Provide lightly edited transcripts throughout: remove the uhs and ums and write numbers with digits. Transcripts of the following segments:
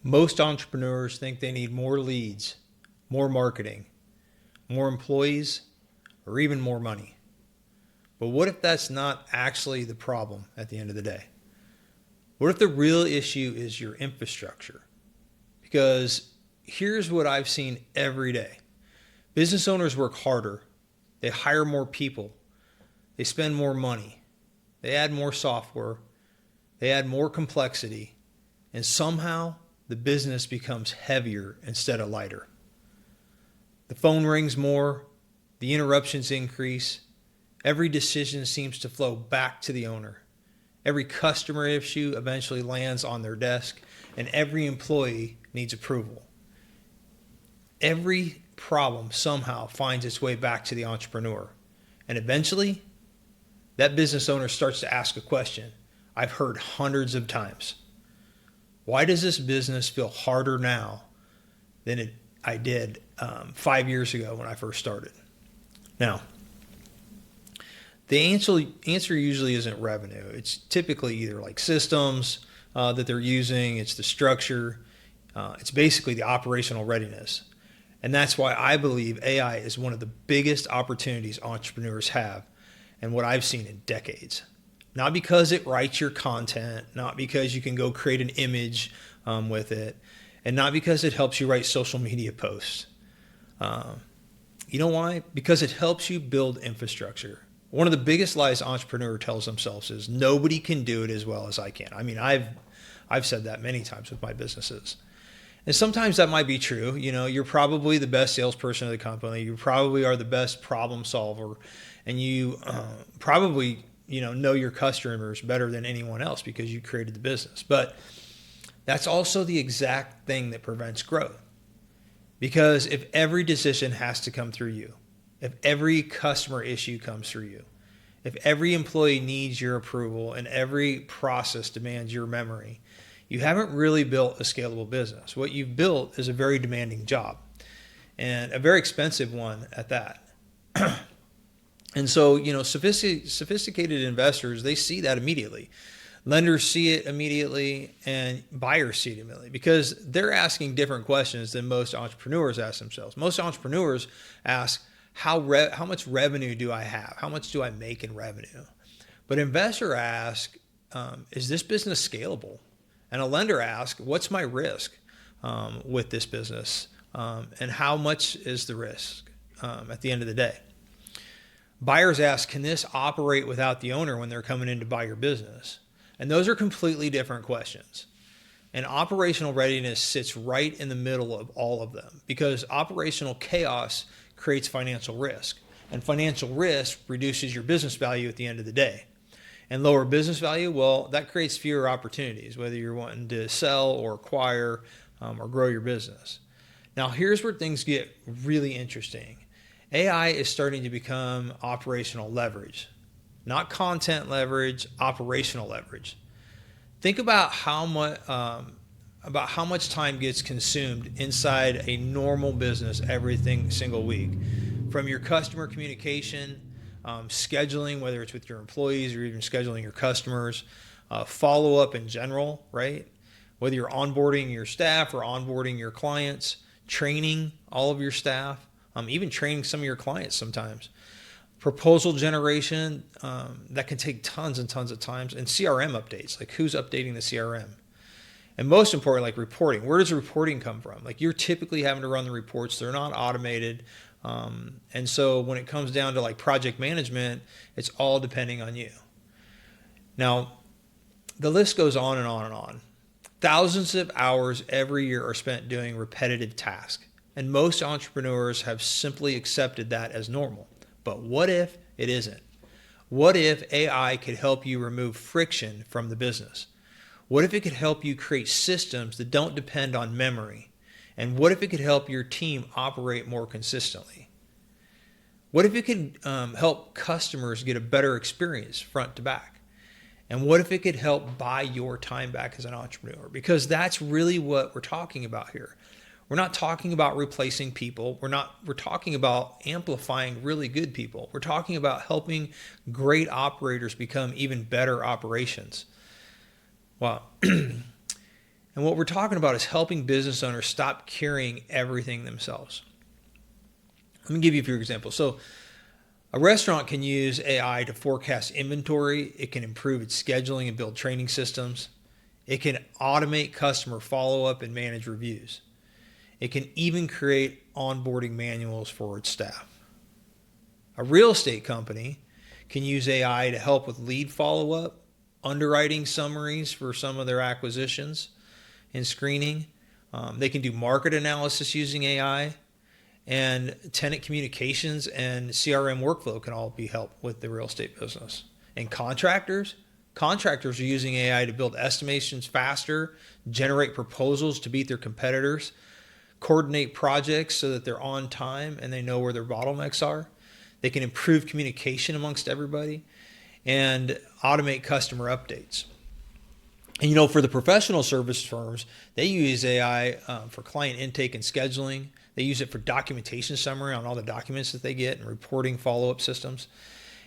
Most entrepreneurs think they need more leads, more marketing, more employees, or even more money. But what if that's not actually the problem at the end of the day? What if the real issue is your infrastructure? Because here's what I've seen every day. Business owners work harder. They hire more people. They spend more money. They add more software. They add more complexity. And somehow the business becomes heavier instead of lighter. The phone rings more. The interruptions increase. Every decision seems to flow back to the owner. Every customer issue eventually lands on their desk, and every employee needs approval. Every problem somehow finds its way back to the entrepreneur. And eventually, that business owner starts to ask a question I've heard hundreds of times. Why does this business feel harder now than I did 5 years ago when I first started? Now, the answer usually isn't revenue. It's typically either like systems that they're using, it's the structure, it's basically the operational readiness. And that's why I believe AI is one of the biggest opportunities entrepreneurs have and what I've seen in decades. Not because it writes your content, not because you can go create an image with it, and not because it helps you write social media posts. You know why? Because it helps you build infrastructure. One of the biggest lies entrepreneur tells themselves is nobody can do it as well as I can. I mean, I've said that many times with my businesses. And sometimes that might be true. You know, you're probably the best salesperson of the company. You probably are the best problem solver. And you probably, know your customers better than anyone else because you created the business. But that's also the exact thing that prevents growth. Because if every decision has to come through you, if every customer issue comes through you, if every employee needs your approval and every process demands your memory, you haven't really built a scalable business. What you've built is a very demanding job and a very expensive one at that. And so, sophisticated investors, they see that immediately. Lenders see it immediately and buyers see it immediately because they're asking different questions than most entrepreneurs ask themselves. Most entrepreneurs ask, how much revenue do I have? How much do I make in revenue? But investor asks, is this business scalable? And a lender asks, what's my risk with this business? And how much is the risk at the end of the day? Buyers ask, can this operate without the owner when they're coming in to buy your business? And those are completely different questions. And operational readiness sits right in the middle of all of them because operational chaos creates financial risk. And financial risk reduces your business value at the end of the day. And lower business value, well, that creates fewer opportunities, whether you're wanting to sell or acquire or grow your business. Now, here's where things get really interesting. AI is starting to become operational leverage, not content leverage, operational leverage. Think about how much time gets consumed inside a normal business every single week, from your customer communication, scheduling, whether it's with your employees or even scheduling your customers, follow-up in general, right? Whether you're onboarding your staff or onboarding your clients, training all of your staff, even training some of your clients sometimes. Proposal generation, that can take tons and tons of times. And CRM updates, like who's updating the CRM? And most important, like reporting. Where does reporting come from? Like you're typically having to run the reports. They're not automated. And so when it comes down to like project management, it's all depending on you. Now, the list goes on and on and on. Thousands of hours every year are spent doing repetitive tasks. And most entrepreneurs have simply accepted that as normal. But what if it isn't? What if AI could help you remove friction from the business? What if it could help you create systems that don't depend on memory? And what if it could help your team operate more consistently? What if it could help customers get a better experience front to back? And what if it could help buy your time back as an entrepreneur? Because that's really what we're talking about here. We're not talking about replacing people. We're talking about amplifying really good people. We're talking about helping great operators become even better operations. Wow. And And what we're talking about is helping business owners stop carrying everything themselves. Let me give you a few examples. So a restaurant can use AI to forecast inventory. It can improve its scheduling and build training systems. It can automate customer follow-up and manage reviews. It can even create onboarding manuals for its staff. A real estate company can use AI to help with lead follow-up, underwriting summaries for some of their acquisitions and screening. They can do market analysis using AI, and tenant communications and CRM workflow can all be helped with the real estate business. And contractors are using AI to build estimations faster, generate proposals to beat their competitors, coordinate projects so that they're on time and they know where their bottlenecks are. They can improve communication amongst everybody and automate customer updates. And for the professional service firms, they use AI for client intake and scheduling. They use it for documentation summary on all the documents that they get and reporting follow-up systems.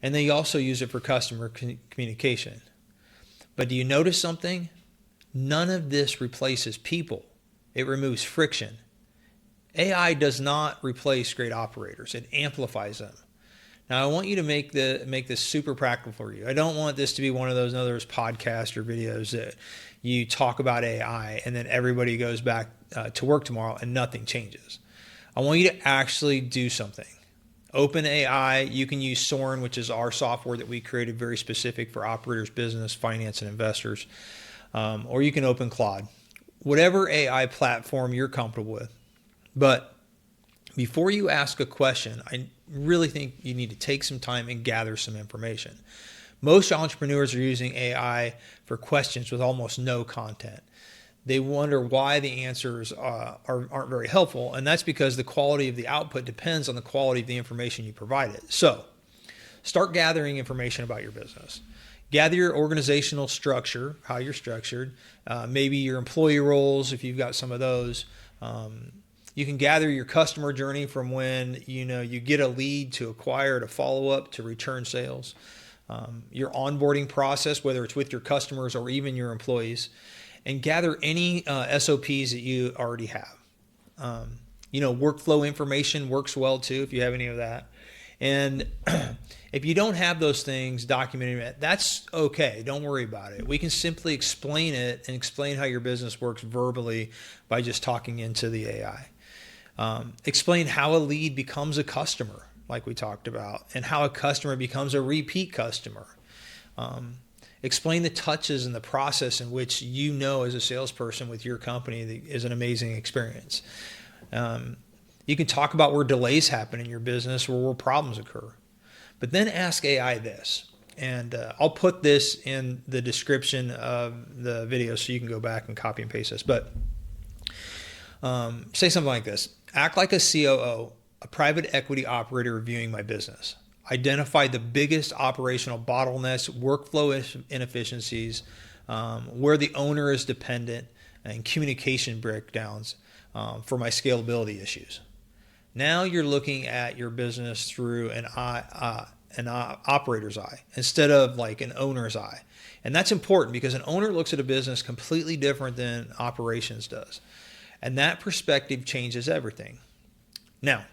And they also use it for customer communication. But do you notice something? None of this replaces people. It removes friction. AI does not replace great operators. It amplifies them. Now, I want you to make this super practical for you. I don't want this to be one of those other podcasts or videos that you talk about AI and then everybody goes back to work tomorrow and nothing changes. I want you to actually do something. Open AI, you can use Soren, which is our software that we created very specific for operators, business, finance, and investors. Or you can open Claude. Whatever AI platform you're comfortable with. But before you ask a question, I really think you need to take some time and gather some information. Most entrepreneurs are using AI for questions with almost no content. They wonder why the answers aren't very helpful, and that's because the quality of the output depends on the quality of the information you provided. So start gathering information about your business. Gather your organizational structure, how you're structured, maybe your employee roles if you've got some of those. You can gather your customer journey from when you get a lead to acquire to follow up to return sales. Your onboarding process, whether it's with your customers or even your employees, and gather any SOPs that you already have. Workflow information works well too if you have any of that. And if you don't have those things documented, that's okay. Don't worry about it. We can simply explain it and explain how your business works verbally by just talking into the AI. Explain how a lead becomes a customer, like we talked about, and how a customer becomes a repeat customer. Explain the touches and the process in which as a salesperson with your company is an amazing experience. You can talk about where delays happen in your business or where problems occur. But then ask AI this, and I'll put this in the description of the video so you can go back and copy and paste this. But say something like this. Act like a COO, a private equity operator reviewing my business. Identify the biggest operational bottlenecks, workflow inefficiencies, where the owner is dependent, and communication breakdowns for my scalability issues. Now you're looking at your business through an operator's eye instead of like an owner's eye. And that's important because an owner looks at a business completely different than operations does. And that perspective changes everything. Now,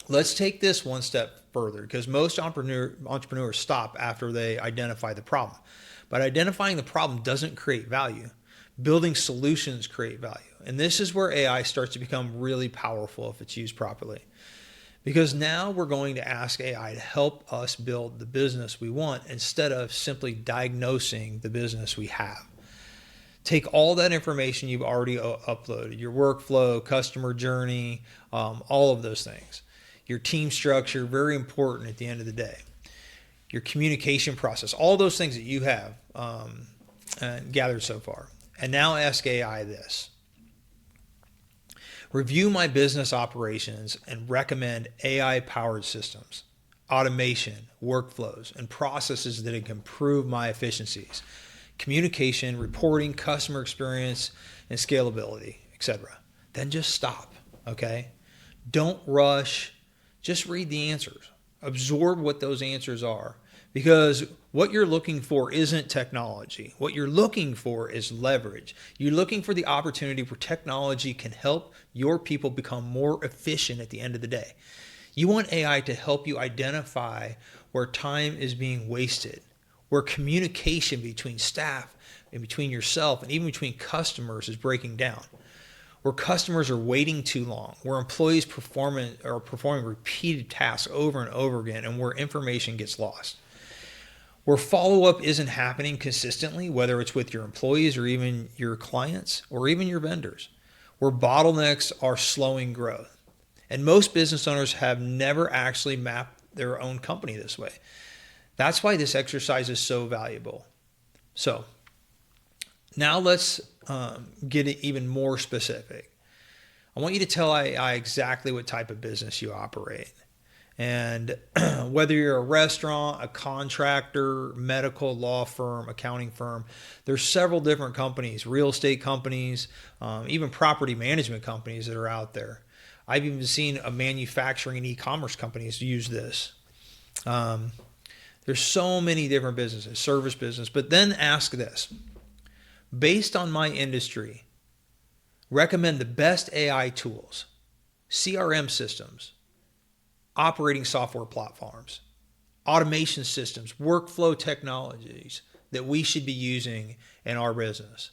let's take this one step further because most entrepreneurs stop after they identify the problem. But identifying the problem doesn't create value. Building solutions create value. And this is where AI starts to become really powerful if it's used properly. Because now we're going to ask AI to help us build the business we want instead of simply diagnosing the business we have. Take all that information you've already uploaded, your workflow, customer journey, all of those things. Your team structure, very important at the end of the day. Your communication process, all those things that you have gathered so far. And now ask AI this. Review my business operations and recommend AI-powered systems, automation, workflows, and processes that can improve my efficiencies. Communication, reporting, customer experience, and scalability, etc. Then just stop, okay? Don't rush. Just read the answers. Absorb what those answers are. Because what you're looking for isn't technology. What you're looking for is leverage. You're looking for the opportunity where technology can help your people become more efficient at the end of the day. You want AI to help you identify where time is being wasted, where communication between staff and between yourself and even between customers is breaking down, where customers are waiting too long, where employees are performing repeated tasks over and over again, and where information gets lost. Where follow-up isn't happening consistently, whether it's with your employees or even your clients or even your vendors. Where bottlenecks are slowing growth. And most business owners have never actually mapped their own company this way. That's why this exercise is so valuable. So now let's get it even more specific. I want you to tell AI exactly what type of business you operate. And whether you're a restaurant, a contractor, medical, law firm, accounting firm, there's several different companies, real estate companies, even property management companies that are out there. I've even seen a manufacturing and e-commerce companies use this. There's so many different businesses, service business, but then ask this. Based on my industry, recommend the best AI tools, CRM systems, operating software platforms, automation systems, workflow technologies that we should be using in our business.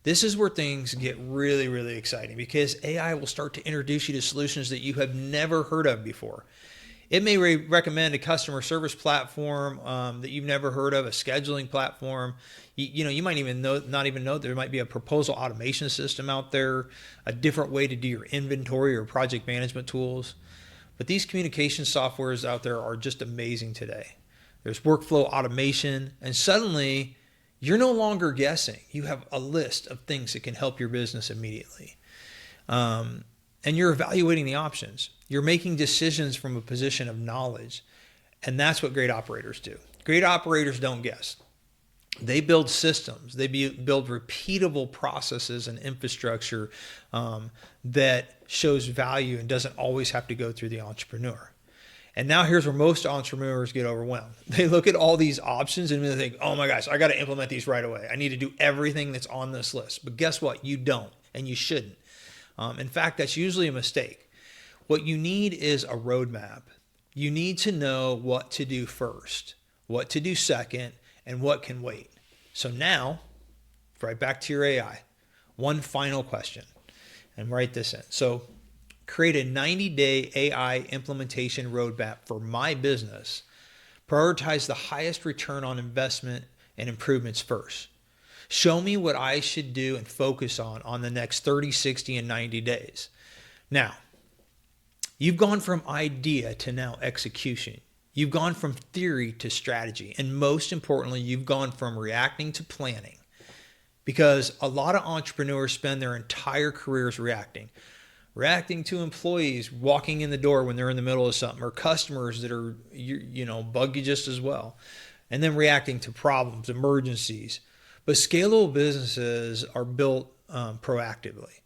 This is where things get really, really exciting because AI will start to introduce you to solutions that you have never heard of before. It may recommend a customer service platform that you've never heard of, a scheduling platform. You might even not even know there might be a proposal automation system out there, a different way to do your inventory or project management tools. But these communication softwares out there are just amazing today. There's workflow automation, and suddenly you're no longer guessing. You have a list of things that can help your business immediately. And you're evaluating the options. You're making decisions from a position of knowledge. And that's what great operators do. Great operators don't guess. They build systems. They build repeatable processes and infrastructure that shows value and doesn't always have to go through the entrepreneur. And now here's where most entrepreneurs get overwhelmed. They look at all these options and they think, oh my gosh, I got to implement these right away. I need to do everything that's on this list. But guess what? You don't, and you shouldn't. In fact, that's usually a mistake. What you need is a roadmap. You need to know what to do first, what to do second, and what can wait. So now, right back to your AI. One final question, and write this in. So create a 90-day AI implementation roadmap for my business. Prioritize the highest return on investment and improvements first. Show me what I should do and focus on the next 30, 60, and 90 days. Now, you've gone from idea to now execution. You've gone from theory to strategy. And most importantly, you've gone from reacting to planning. Because a lot of entrepreneurs spend their entire careers reacting to employees walking in the door when they're in the middle of something, or customers that are, bug you just as well. And then reacting to problems, emergencies. But scalable businesses are built proactively.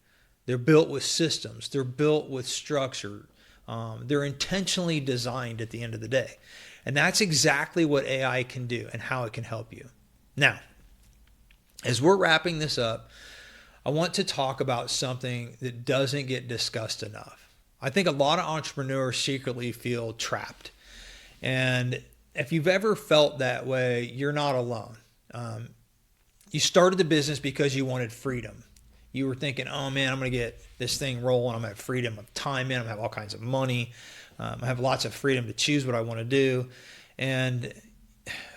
They're built with systems. They're built with structure. They're intentionally designed at the end of the day. And that's exactly what AI can do and how it can help you. Now, as we're wrapping this up, I want to talk about something that doesn't get discussed enough. I think a lot of entrepreneurs secretly feel trapped. And if you've ever felt that way, you're not alone. You started the business because you wanted freedom. You were thinking, oh man, I'm going to get this thing rolling. I'm going to have freedom of time in. I'm going to have all kinds of money. I have lots of freedom to choose what I want to do. And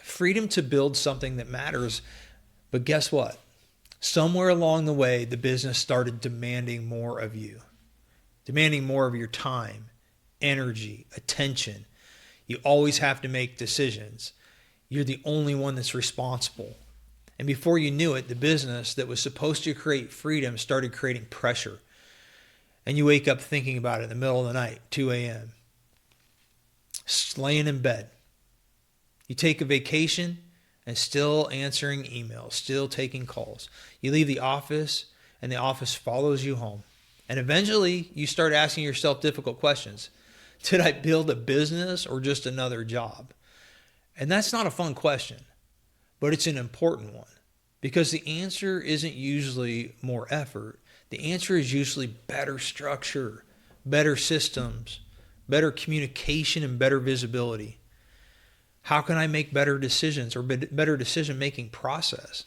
freedom to build something that matters. But guess what? Somewhere along the way, the business started demanding more of you. Demanding more of your time, energy, attention. You always have to make decisions. You're the only one that's responsible. And before you knew it, the business that was supposed to create freedom started creating pressure. And you wake up thinking about it in the middle of the night, 2 a.m., laying in bed. You take a vacation and still answering emails, still taking calls. You leave the office and the office follows you home. And eventually you start asking yourself difficult questions. Did I build a business or just another job? And that's not a fun question, but it's an important one, because the answer isn't usually more effort. The answer is usually better structure, better systems, better communication, and better visibility. How can I make better decisions, or better decision-making process?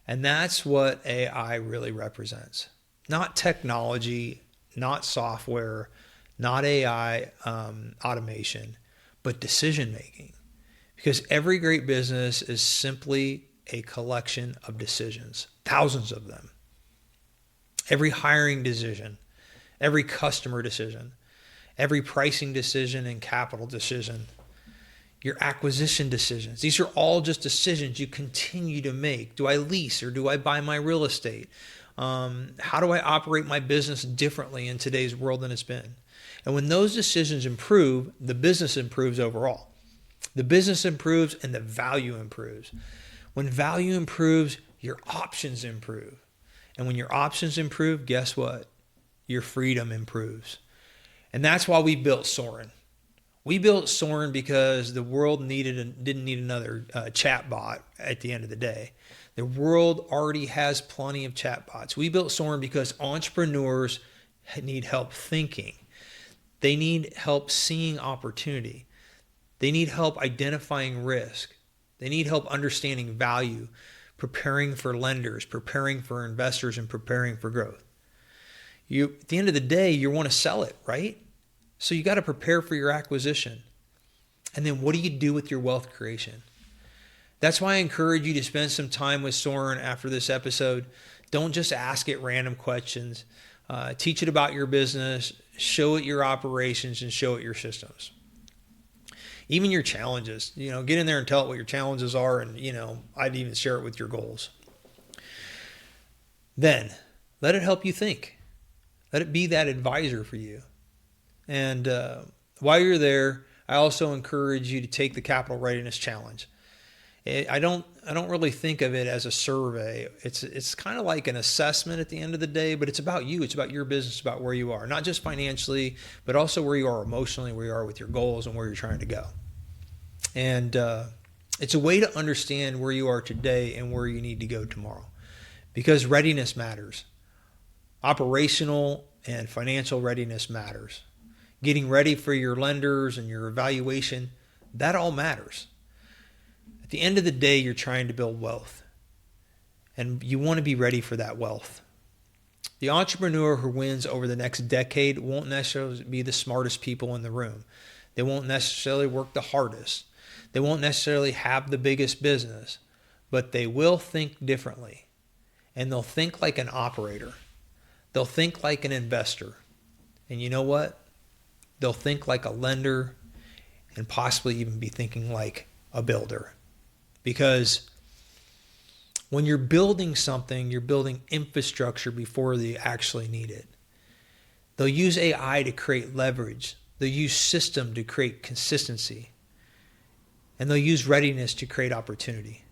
And that's what AI really represents. Not technology, not software, not AI automation, but decision-making. Because every great business is simply a collection of decisions, thousands of them. Every hiring decision, every customer decision, every pricing decision and capital decision, your acquisition decisions. These are all just decisions you continue to make. Do I lease or do I buy my real estate? How do I operate my business differently in today's world than it's been? And when those decisions improve, the business improves overall. The business improves and the value improves. When value improves, your options improve. And when your options improve, guess what? Your freedom improves. And that's why we built Soren. We built Soren because the world didn't need another chat bot at the end of the day. The world already has plenty of chatbots. We built Soren because entrepreneurs need help thinking. They need help seeing opportunity. They need help identifying risk. They need help understanding value, preparing for lenders, preparing for investors, and preparing for growth. At the end of the day, you want to sell it, right? So you got to prepare for your acquisition. And then what do you do with your wealth creation? That's why I encourage you to spend some time with Soren after this episode. Don't just ask it random questions. Teach it about your business, show it your operations, and show it your systems. Even your challenges, get in there and tell it what your challenges are. And, I'd even share it with your goals. Then let it help you think. Let it be that advisor for you. And while you're there, I also encourage you to take the Capital Readiness Challenge. I don't really think of it as a survey. It's kind of like an assessment at the end of the day, but it's about you. It's about your business, about where you are, not just financially, but also where you are emotionally, where you are with your goals, and where you're trying to go. And it's a way to understand where you are today and where you need to go tomorrow, because readiness matters. Operational and financial readiness matters. Getting ready for your lenders and your evaluation, that all matters. At the end of the day, you're trying to build wealth, and you want to be ready for that wealth. The entrepreneur who wins over the next decade won't necessarily be the smartest people in the room. They won't necessarily work the hardest. They won't necessarily have the biggest business, but they will think differently, and they'll think like an operator. They'll think like an investor. And you know what? They'll think like a lender, and possibly even be thinking like a builder. Because when you're building something, you're building infrastructure before they actually need it. They'll use AI to create leverage. They'll use system to create consistency. And they'll use readiness to create opportunity.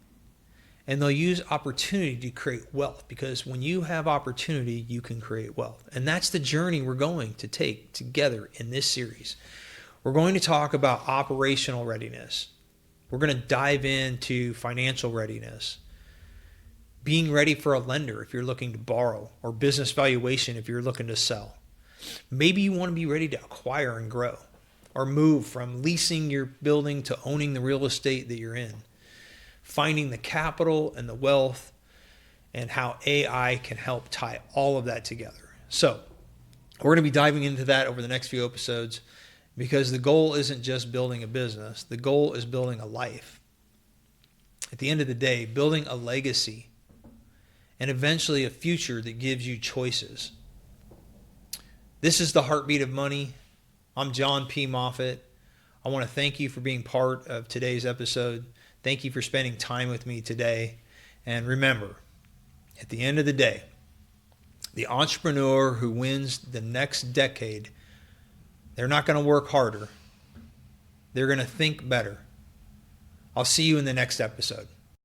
And they'll use opportunity to create wealth, because when you have opportunity, you can create wealth. And that's the journey we're going to take together in this series. We're going to talk about operational readiness. We're going to dive into financial readiness, being ready for a lender if you're looking to borrow, or business valuation if you're looking to sell. Maybe you want to be ready to acquire and grow, or move from leasing your building to owning the real estate that you're in. Finding the capital and the wealth, and how AI can help tie all of that together. So we're going to be diving into that over the next few episodes, because the goal isn't just building a business. The goal is building a life. At the end of the day, building a legacy, and eventually a future that gives you choices. This is the Heartbeat of Money. I'm Jon P. Moffitt. I want to thank you for being part of today's episode. Thank you for spending time with me today. And remember, at the end of the day, the entrepreneur who wins the next decade, they're not going to work harder. They're going to think better. I'll see you in the next episode.